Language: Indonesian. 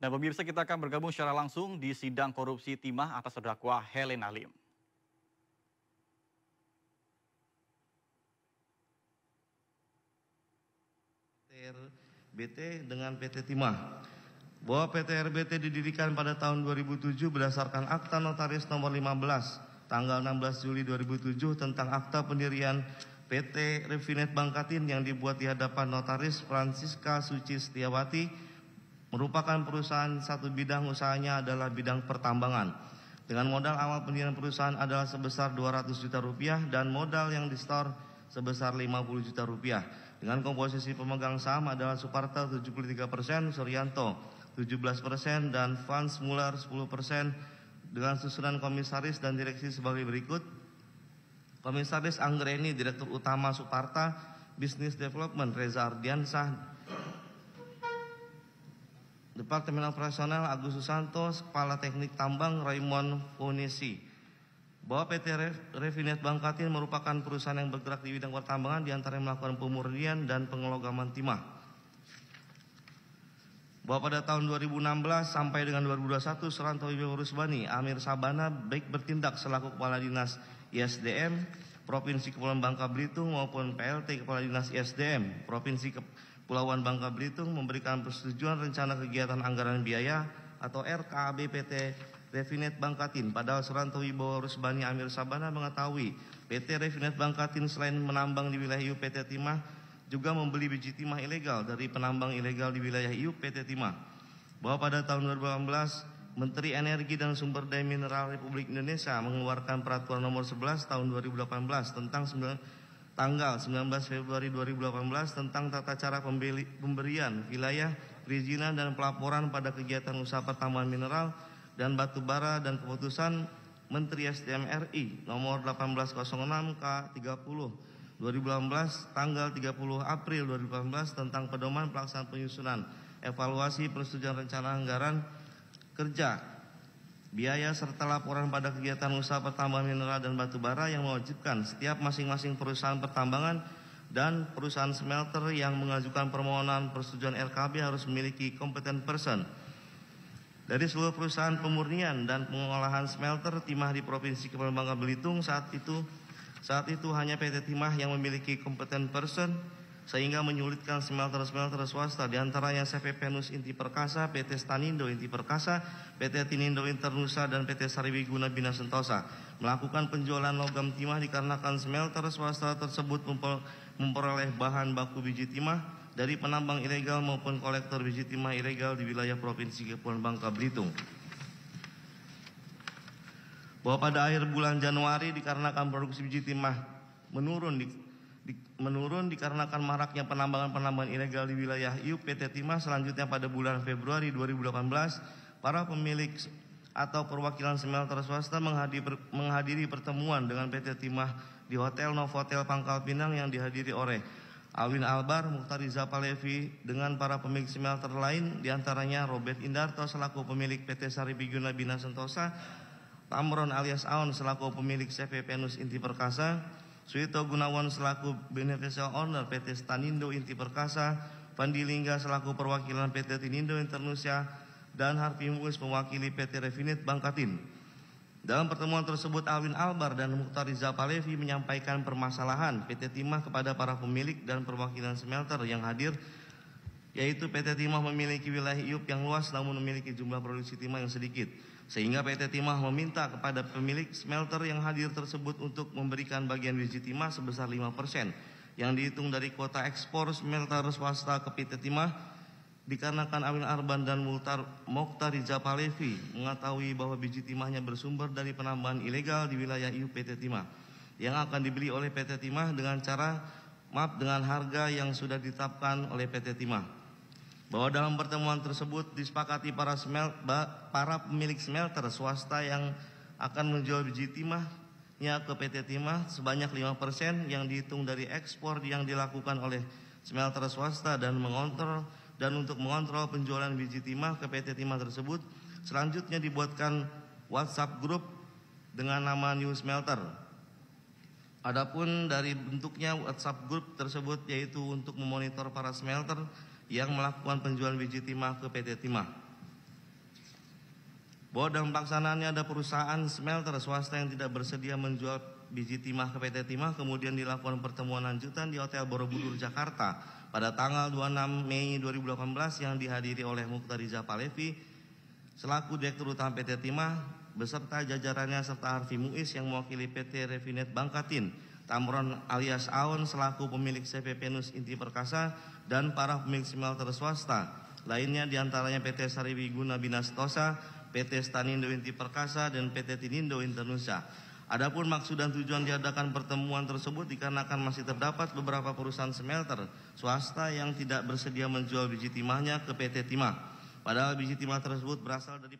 Dan pemirsa, kita akan bergabung secara langsung di sidang korupsi timah atas terdakwa Helena Lim. RBT dengan PT Timah bahwa PT RBT didirikan pada tahun 2007 berdasarkan Akta Notaris nomor 15 tanggal 16 Juli 2007 tentang akta pendirian PT Refinet Bangkatin yang dibuat di hadapan Notaris Francisca Suci Setiawati, merupakan perusahaan satu bidang usahanya adalah bidang pertambangan. Dengan modal awal pendirian perusahaan adalah sebesar 200 juta rupiah dan modal yang disetor sebesar 50 juta rupiah. Dengan komposisi pemegang saham adalah Suparta 73%, Suryanto 17%, dan Fans Muller 10%, dengan susunan komisaris dan direksi sebagai berikut. Komisaris Anggreni, Direktur Utama Suparta, Business Development Reza Ardiansah, Departemen Operasional Agus Susanto, Kepala Teknik Tambang Raymond Fonesi. Bahwa PT Refinet Bangkatin merupakan perusahaan yang bergerak di bidang pertambangan, diantaranya melakukan pemurnian dan pengelogaman timah. Bahwa pada tahun 2016 sampai dengan 2021 Suranto Wibowo Rusbani, Amir Sabana baik bertindak selaku Kepala Dinas ISDM Provinsi Kepulauan Bangka Belitung maupun PLT Kepala Dinas ISDM Provinsi Kepulauan Bangka Belitung memberikan persetujuan rencana kegiatan anggaran biaya atau RKAB PT Refinet Bangkatin. Padahal Suranto Wibowo Rusbani Amir Sabana mengetahui PT Refinet Bangkatin selain menambang di wilayah IUP PT Timah juga membeli biji timah ilegal dari penambang ilegal di wilayah IUP PT Timah. Bahwa pada tahun 2018 Menteri Energi dan Sumber Daya Mineral Republik Indonesia mengeluarkan Peraturan Nomor 11 Tahun 2018 tentang tanggal 19 Februari 2018 tentang tata cara pemberian wilayah, perizinan dan pelaporan pada kegiatan usaha pertambangan mineral dan batu bara, dan keputusan Menteri SDM RI nomor 1806 K30 2018 tanggal 30 April 2018 tentang pedoman pelaksanaan penyusunan evaluasi persetujuan rencana anggaran kerja biaya serta laporan pada kegiatan usaha pertambangan mineral dan batu bara yang mewajibkan setiap masing-masing perusahaan pertambangan dan perusahaan smelter yang mengajukan permohonan persetujuan RKAB harus memiliki competent person dari seluruh perusahaan pemurnian dan pengolahan smelter timah di Provinsi Kepulauan Bangka Belitung. Saat itu hanya PT Timah yang memiliki competent person, sehingga menyulitkan smelter-smelter swasta, diantaranya CV Penus Inti Perkasa, PT Stanindo Inti Perkasa, PT Tinindo Internusa, dan PT Sariwiguna Bina Sentosa melakukan penjualan logam timah dikarenakan smelter swasta tersebut memperoleh bahan baku biji timah dari penambang ilegal maupun kolektor biji timah ilegal di wilayah Provinsi Kepulauan Bangka Belitung. Bahwa pada akhir bulan Januari dikarenakan produksi biji timah menurun dikarenakan maraknya penambangan ilegal di wilayah IUP PT Timah. Selanjutnya pada bulan Februari 2018 para pemilik atau perwakilan smelter swasta menghadiri pertemuan dengan PT Timah di Hotel Novotel Pangkal Pinang yang dihadiri oleh Alwin Albar, Mukhtar Riza Palevi dengan para pemilik smelter lain, diantaranya Robert Indarto selaku pemilik PT Saribiguna Bina Sentosa, Tamron alias Aon selaku pemilik CV Penus Inti Perkasa, Suito Gunawan selaku beneficial owner PT Stanindo Inti Perkasa, Pandi Lingga selaku perwakilan PT Tinindo Internusa, dan Harfi Muis mewakili PT Refinet Bangkatin. Dalam pertemuan tersebut Alwin Albar dan Mukhtar Riza Palevi menyampaikan permasalahan PT Timah kepada para pemilik dan perwakilan smelter yang hadir, yaitu PT Timah memiliki wilayah IUP yang luas namun memiliki jumlah produksi timah yang sedikit, sehingga PT Timah meminta kepada pemilik smelter yang hadir tersebut untuk memberikan bagian biji timah sebesar 5% yang dihitung dari kuota ekspor smelter swasta ke PT Timah. Dikarenakan Alwin Arban dan Mokhtar Riza Palevi mengetahui bahwa biji timahnya bersumber dari penambangan ilegal di wilayah IUP PT Timah yang akan dibeli oleh PT Timah dengan harga yang sudah ditetapkan oleh PT Timah. Bahwa dalam pertemuan tersebut disepakati para pemilik smelter swasta yang akan menjual biji timahnya ke PT Timah sebanyak 5% yang dihitung dari ekspor yang dilakukan oleh smelter swasta dan untuk mengontrol penjualan biji timah ke PT Timah tersebut, selanjutnya dibuatkan WhatsApp group dengan nama New Smelter. Adapun dari bentuknya WhatsApp group tersebut yaitu untuk memonitor para smelter yang melakukan penjualan biji timah ke PT Timah. bahwa dalam pelaksanaannya ada perusahaan smelter swasta yang tidak bersedia menjual biji timah ke PT Timah, kemudian dilakukan pertemuan lanjutan di Hotel Borobudur, Jakarta pada tanggal 26 Mei 2018 yang dihadiri oleh Muktariza Palevi selaku Direktur Utama PT Timah beserta jajarannya serta Harfi Muiz yang mewakili PT Refinet Bangkatin, Tamron alias Aon selaku pemilik CV Penus Inti Perkasa dan para pemilik smelter swasta lainnya diantaranya PT Sariwiguna Binastosa, PT Stanindo Inti Perkasa dan PT Tinindo Internusa. Adapun maksud dan tujuan diadakan pertemuan tersebut dikarenakan masih terdapat beberapa perusahaan smelter swasta yang tidak bersedia menjual biji timahnya ke PT Timah. Padahal biji timah tersebut berasal dari